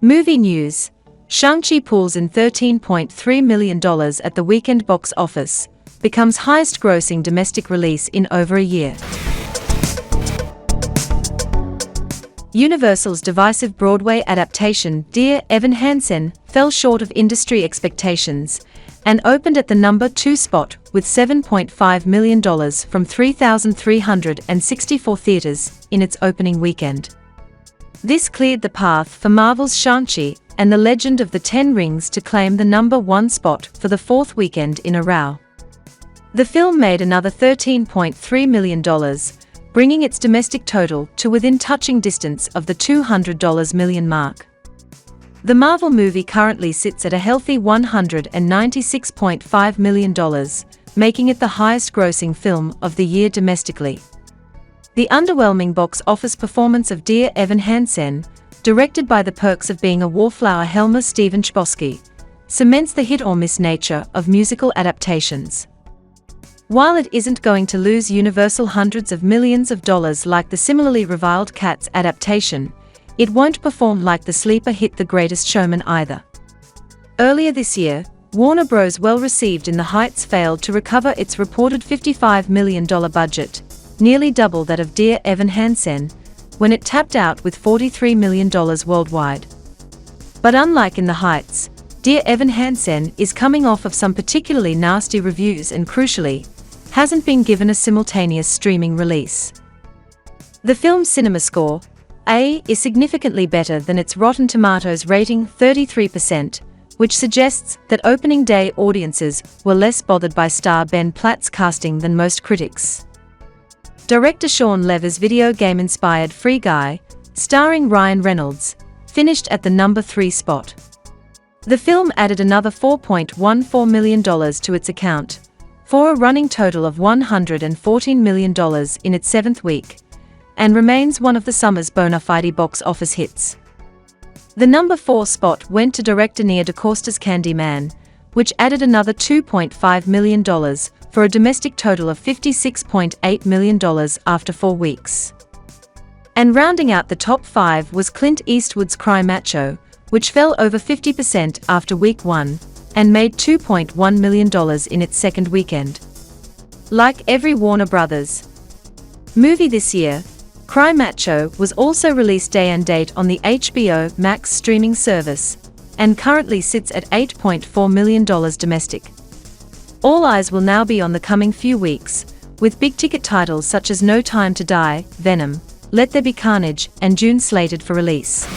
Movie news. Shang-Chi Pulls in $13.3 million at the weekend box office, becomes highest-grossing domestic release in over a year. Universal's divisive Broadway adaptation Dear Evan Hansen fell short of industry expectations and opened at the number 2 spot with $7.5 million from 3,364 theaters in its opening weekend. This cleared the path for Marvel's Shang-Chi and the Legend of the Ten Rings to claim the number 1 spot for the 4th weekend in a row. The film made another $13.3 million, bringing its domestic total to within touching distance of the $200 million mark. The Marvel movie currently sits at a healthy $196.5 million, making it the highest-grossing film of the year domestically. The underwhelming box office performance of Dear Evan Hansen, directed by the perks of being a wallflower Helmer Steven Chbosky, cements the hit-or-miss nature of musical adaptations. While it isn't going to lose Universal hundreds of millions of dollars like the similarly reviled Cats adaptation, it won't perform like the sleeper hit The Greatest Showman either. Earlier this year, Warner Bros. Well-received in the Heights failed to recover its reported $55 million budget, nearly double that of Dear Evan Hansen, when it tapped out with $43 million worldwide. But unlike in the Heights, Dear Evan Hansen is coming off of some particularly nasty reviews and, crucially, hasn't been given a simultaneous streaming release. The film's cinema score, A, is significantly better than its Rotten Tomatoes rating 33%, which suggests that opening day audiences were less bothered by star Ben Platt's casting than most critics. Director Sean Levy's video game-inspired Free Guy, starring Ryan Reynolds, finished at the number 3 spot. The film added another $4.14 million to its account, for a running total of $114 million in its 7th week, and remains one of the summer's bona fide box office hits. The number 4 spot went to director Nia DaCosta's Candyman, which added another $2.5 million for a domestic total of $56.8 million after 4 weeks. And rounding out the top 5 was Clint Eastwood's Cry Macho, which fell over 50% after week 1, and made $2.1 million in its 2nd weekend. Like every Warner Bros. Movie this year, Cry Macho was also released day and date on the HBO Max streaming service, and currently sits at $8.4 million domestic. All eyes will now be on the coming few weeks, with big-ticket titles such as No Time to Die, Venom, Let There Be Carnage, and June slated for release.